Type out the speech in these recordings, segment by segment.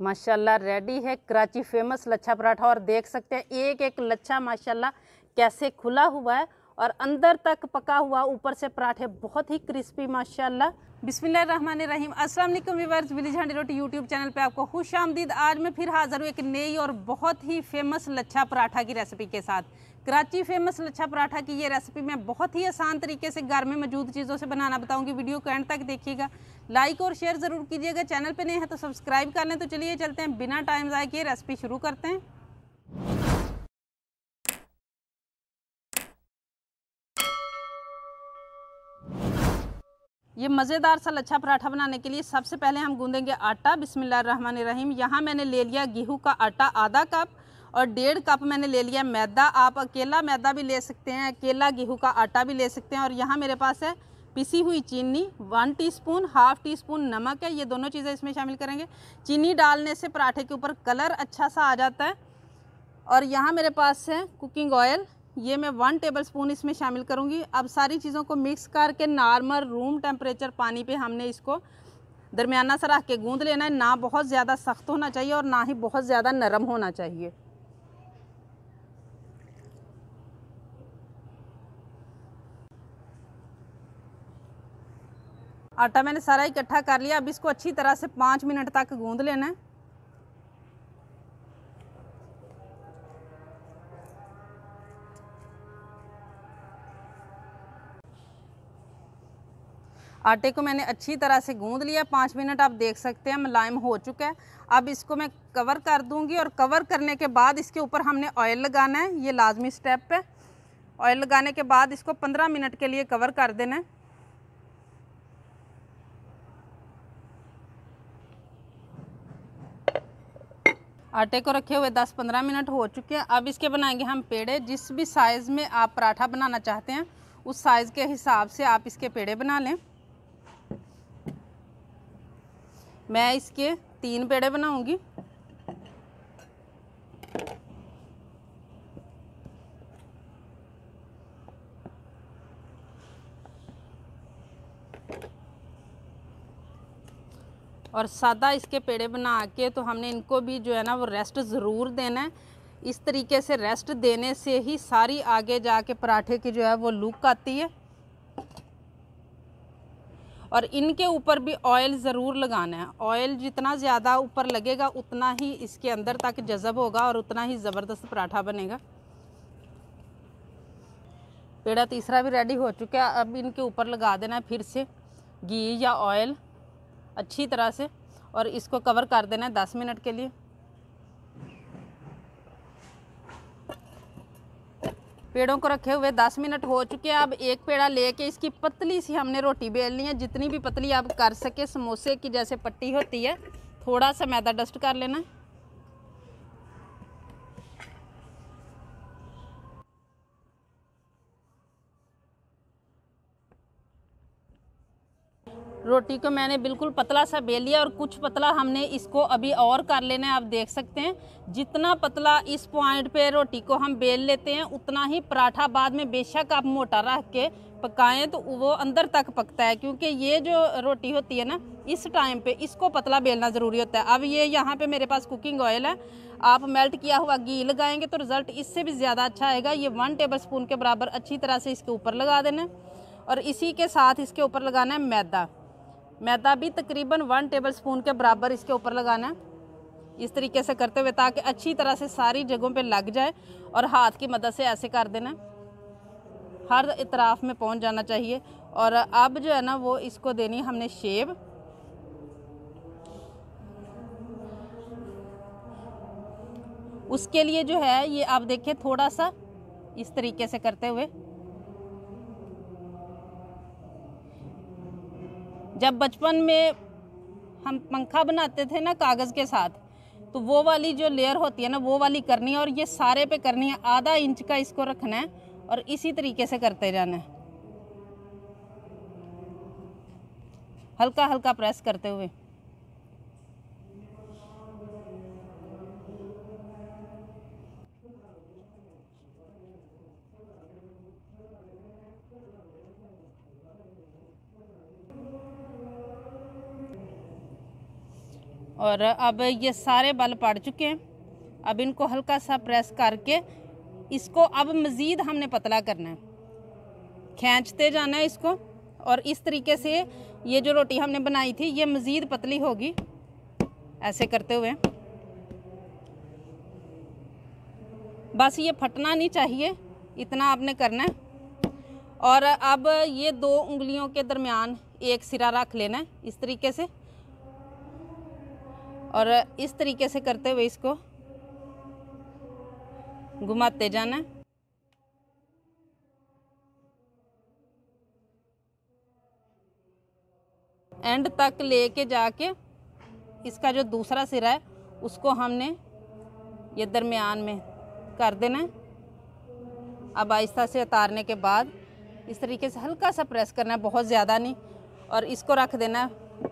माशाल्लाह रेडी है कराची फेमस लच्छा पराठा। और देख सकते हैं एक एक लच्छा माशाल्लाह कैसे खुला हुआ है और अंदर तक पका हुआ, ऊपर से पराठे बहुत ही क्रिस्पी माशाल्लाह। बिस्मिल्लाहिर्रहमानिर्रहीम। अस्सलाम वालेकुम व्यूअर्स, विलेज हांडी रोटी यूट्यूब चैनल पे आपको खुश आमदीद। आज मैं फिर हाज़िर हूँ एक नई और बहुत ही फेमस लच्छा पराठा की रेसिपी के साथ। कराची फेमस लच्छा पराठा की ये रेसिपी मैं बहुत ही आसान तरीके से घर में मौजूद चीज़ों से बनाना बताऊंगी। वीडियो को एंड तक देखिएगा, लाइक और शेयर ज़रूर कीजिएगा। चैनल पे नए हैं तो सब्सक्राइब कर लें। तो चलिए चलते हैं, बिना टाइम ज़ाया किए रेसिपी शुरू करते हैं। ये मज़ेदार सा लच्छा पराठा बनाने के लिए सबसे पहले हम गूंदेंगे आटा। बिस्मिल्लाहिर्रहमानिर्रहीम। यहाँ मैंने ले लिया गेहूं का आटा आधा कप और 1.5 कप मैंने ले लिया मैदा। आप अकेला मैदा भी ले सकते हैं, अकेला गेहूं का आटा भी ले सकते हैं। और यहाँ मेरे पास है पिसी हुई चीनी 1 टीस्पून, हाफ़ टी स्पून नमक है। ये दोनों चीज़ें इसमें शामिल करेंगे। चीनी डालने से पराठे के ऊपर कलर अच्छा सा आ जाता है। और यहाँ मेरे पास है कुकिंग ऑयल, ये मैं 1 टेबलस्पून इसमें शामिल करूँगी। अब सारी चीज़ों को मिक्स करके नॉर्मल रूम टेम्परेचर पानी पे हमने इसको दरमियाना सा रख के गूंद लेना है। ना बहुत ज़्यादा सख्त होना चाहिए और ना ही बहुत ज़्यादा नरम होना चाहिए। आटा मैंने सारा इकट्ठा कर लिया। अब इसको अच्छी तरह से 5 मिनट तक गूंद लेना है। आटे को मैंने अच्छी तरह से गूंद लिया। 5 मिनट आप देख सकते हैं मुलायम हो चुका है। अब इसको मैं कवर कर दूंगी और कवर करने के बाद इसके ऊपर हमने ऑयल लगाना है। ये लाजमी स्टेप है। ऑयल लगाने के बाद इसको 15 मिनट के लिए कवर कर देना है। आटे को रखे हुए 10-15 मिनट हो चुके हैं। अब इसके बनाएंगे हम पेड़े। जिस भी साइज़ में आप पराठा बनाना चाहते हैं उस साइज़ के हिसाब से आप इसके पेड़े बना लें। मैं इसके 3 पेड़े बनाऊंगी। और सादा इसके पेड़े बना के तो हमने इनको भी जो है ना वो रेस्ट ज़रूर देना है। इस तरीके से रेस्ट देने से ही सारी आगे जाके पराठे की जो है वो लुक आती है। और इनके ऊपर भी ऑयल ज़रूर लगाना है। ऑयल जितना ज़्यादा ऊपर लगेगा उतना ही इसके अंदर तक जज़ब होगा और उतना ही ज़बरदस्त पराठा बनेगा। पेड़ा तीसरा भी रेडी हो चुका है। अब इनके ऊपर लगा देना है फिर से घी या ऑयल अच्छी तरह से और इसको कवर कर देना है 10 मिनट के लिए। पेड़ों को रखे हुए 10 मिनट हो चुके हैं। अब एक पेड़ा लेके इसकी पतली सी हमने रोटी बेलनी है, जितनी भी पतली आप कर सके। समोसे की जैसे पट्टी होती है, थोड़ा सा मैदा डस्ट कर लेना है। रोटी को मैंने बिल्कुल पतला सा बेल लिया और कुछ पतला हमने इसको अभी और कर लेना है। आप देख सकते हैं जितना पतला इस पॉइंट पे रोटी को हम बेल लेते हैं उतना ही पराठा बाद में बेशक आप मोटा रख के पकाएं तो वो अंदर तक पकता है। क्योंकि ये जो रोटी होती है ना, इस टाइम पे इसको पतला बेलना ज़रूरी होता है। अब ये यहाँ पे मेरे पास कुकिंग ऑयल है, आप मेल्ट किया हुआ घी लगाएंगे तो रिज़ल्ट इससे भी ज़्यादा अच्छा आएगा। ये 1 टेबलस्पून के बराबर अच्छी तरह से इसके ऊपर लगा देना है। और इसी के साथ इसके ऊपर लगाना है मैदा। मैदा भी तकरीबन 1 टेबलस्पून के बराबर इसके ऊपर लगाना है। इस तरीके से करते हुए ताकि अच्छी तरह से सारी जगहों पे लग जाए और हाथ की मदद से ऐसे कर देना, हर इतराफ में पहुंच जाना चाहिए। और अब जो है ना वो इसको देनी हमने शेप। उसके लिए जो है ये आप देखिए थोड़ा सा इस तरीके से करते हुए, जब बचपन में हम पंखा बनाते थे ना कागज़ के साथ, तो वो वाली जो लेयर होती है ना वो वाली करनी है और ये सारे पे करनी है। आधा इंच का इसको रखना है और इसी तरीके से करते जाना है, हल्का हल्का प्रेस करते हुए। और अब ये सारे बल पड़ चुके हैं। अब इनको हल्का सा प्रेस करके इसको अब मज़ीद हमने पतला करना है, खींचते जाना है इसको। और इस तरीके से ये जो रोटी हमने बनाई थी ये मज़ीद पतली होगी ऐसे करते हुए। बस ये फटना नहीं चाहिए, इतना आपने करना है। और अब ये 2 उंगलियों के दरमियान एक सिरा रख लेना है इस तरीके से, और इस तरीके से करते हुए इसको घुमाते जाना है। एंड तक लेके जाके इसका जो दूसरा सिरा है उसको हमने ये दरमियान में कर देना है। अब आहिस्ता से उतारने के बाद इस तरीके से हल्का सा प्रेस करना है, बहुत ज़्यादा नहीं। और इसको रख देना है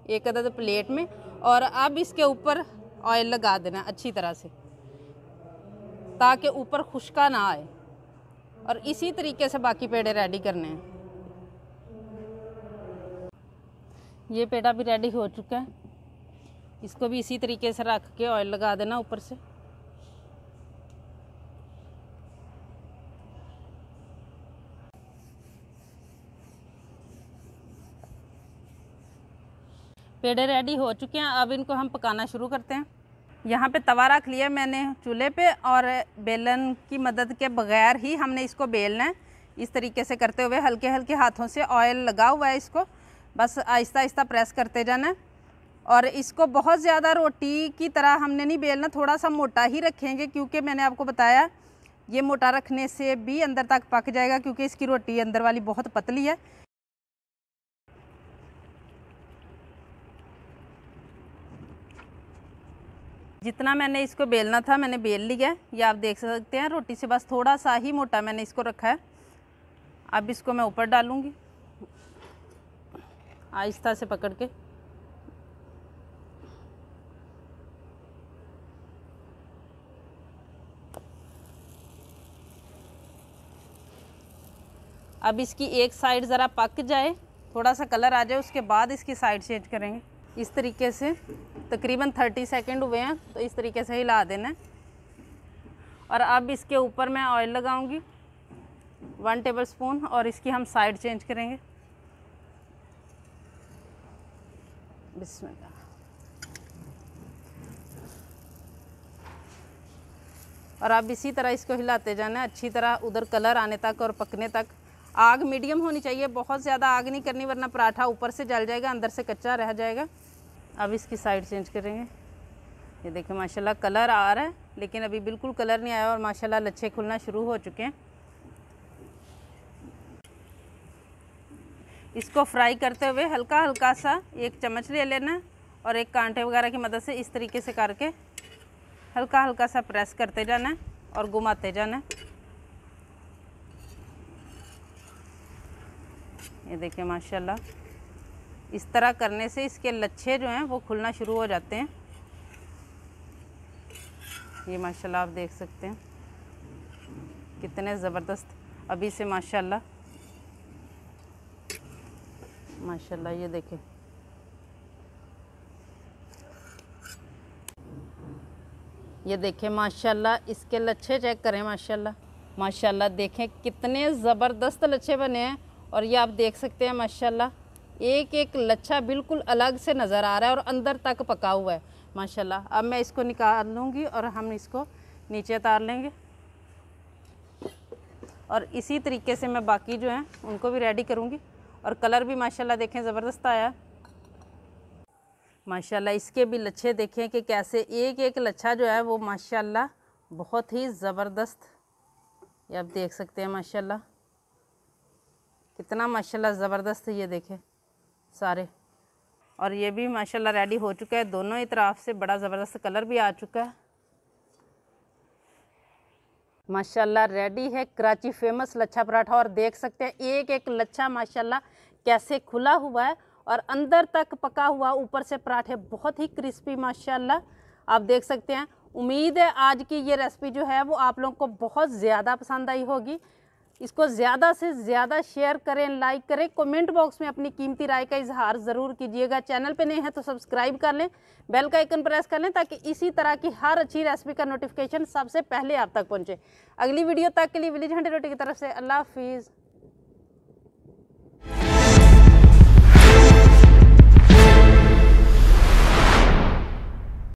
एक अदद प्लेट में, और अब इसके ऊपर ऑयल लगा देना अच्छी तरह से ताकि ऊपर खुश्का ना आए। और इसी तरीके से बाकी पेड़े रेडी करने हैं। ये पेड़ा भी रेडी हो चुका है, इसको भी इसी तरीके से रख के ऑयल लगा देना ऊपर से। पेड़े रेडी हो चुके हैं, अब इनको हम पकाना शुरू करते हैं। यहाँ पे तवा रख लिया मैंने चूल्हे पे, और बेलन की मदद के बगैर ही हमने इसको बेलना है। इस तरीके से करते हुए हल्के हल्के हाथों से, ऑयल लगा हुआ है, इसको बस आहिस्ता आहिस्ता प्रेस करते जाना है। और इसको बहुत ज़्यादा रोटी की तरह हमने नहीं बेलना, थोड़ा सा मोटा ही रखेंगे, क्योंकि मैंने आपको बताया ये मोटा रखने से भी अंदर तक पक जाएगा, क्योंकि इसकी रोटी अंदर वाली बहुत पतली है। जितना मैंने इसको बेलना था मैंने बेल लिया है, ये आप देख सकते हैं। रोटी से बस थोड़ा सा ही मोटा मैंने इसको रखा है। अब इसको मैं ऊपर डालूंगी आहिस्ता से पकड़ के। अब इसकी एक साइड ज़रा पक जाए, थोड़ा सा कलर आ जाए, उसके बाद इसकी साइड चेंज करेंगे। इस तरीके से तकरीबन 30 सेकंड हुए हैं, तो इस तरीके से हिला देना है। और अब इसके ऊपर मैं ऑयल लगाऊंगी 1 टेबलस्पून, और इसकी हम साइड चेंज करेंगे। बिस्मिल्लाह। और अब इसी तरह इसको हिलाते जाना है अच्छी तरह, उधर कलर आने तक और पकने तक। आग मीडियम होनी चाहिए, बहुत ज़्यादा आग नहीं करनी, वरना पराठा ऊपर से जल जाएगा, अंदर से कच्चा रह जाएगा। अब इसकी साइड चेंज करेंगे। ये देखिए माशाल्लाह कलर आ रहा है, लेकिन अभी बिल्कुल कलर नहीं आया, और माशाल्लाह लच्छे खुलना शुरू हो चुके हैं। इसको फ्राई करते हुए हल्का हल्का सा एक चम्मच ले लेना, और एक कांटे वगैरह की मदद से इस तरीके से करके हल्का हल्का सा प्रेस करते जाना है और घुमाते जाना है। ये देखिए माशाल्लाह इस तरह करने से इसके लच्छे जो हैं वो खुलना शुरू हो जाते हैं। ये माशाल्लाह आप देख सकते हैं कितने ज़बरदस्त अभी से माशाल्लाह माशाल्लाह। ये देखें ये देखें माशाल्लाह, इसके लच्छे चेक करें माशाल्लाह। माशाल्लाह देखें कितने ज़बरदस्त लच्छे बने हैं, और ये आप देख सकते हैं माशाल्लाह एक एक लच्छा बिल्कुल अलग से नज़र आ रहा है और अंदर तक पका हुआ है माशाल्लाह। अब मैं इसको निकाल लूँगी और हम इसको नीचे उतार लेंगे, और इसी तरीके से मैं बाकी जो हैं उनको भी रेडी करूँगी। और कलर भी माशाल्लाह देखें ज़बरदस्त आया माशाल्लाह। इसके भी लच्छे देखें कि कैसे एक एक लच्छा जो है वो माशाल्लाह बहुत ही ज़बरदस्त, ये आप देख सकते हैं माशाल्लाह कितना माशाल्लाह ज़बरदस्त। ये देखें सारे, और ये भी माशाल्लाह रेडी हो चुका है, दोनों ही तरफ से बड़ा ज़बरदस्त कलर भी आ चुका है माशाल्लाह। रेडी है कराची फेमस लच्छा पराठा, और देख सकते हैं एक एक लच्छा माशाल्लाह कैसे खुला हुआ है और अंदर तक पका हुआ, ऊपर से पराठे बहुत ही क्रिस्पी माशाल्लाह आप देख सकते हैं। उम्मीद है आज की ये रेसिपी जो है वो आप लोगों को बहुत ज़्यादा पसंद आई होगी। इसको ज़्यादा से ज़्यादा शेयर करें, लाइक करें, कमेंट बॉक्स में अपनी कीमती राय का इजहार ज़रूर कीजिएगा। चैनल पे नए हैं तो सब्सक्राइब कर लें, बेल का आइकन प्रेस कर लें ताकि इसी तरह की हर अच्छी रेसिपी का नोटिफिकेशन सबसे पहले आप तक पहुंचे। अगली वीडियो तक के लिए विलेज हंडी रोटी की तरफ से अल्लाह हाफिज़।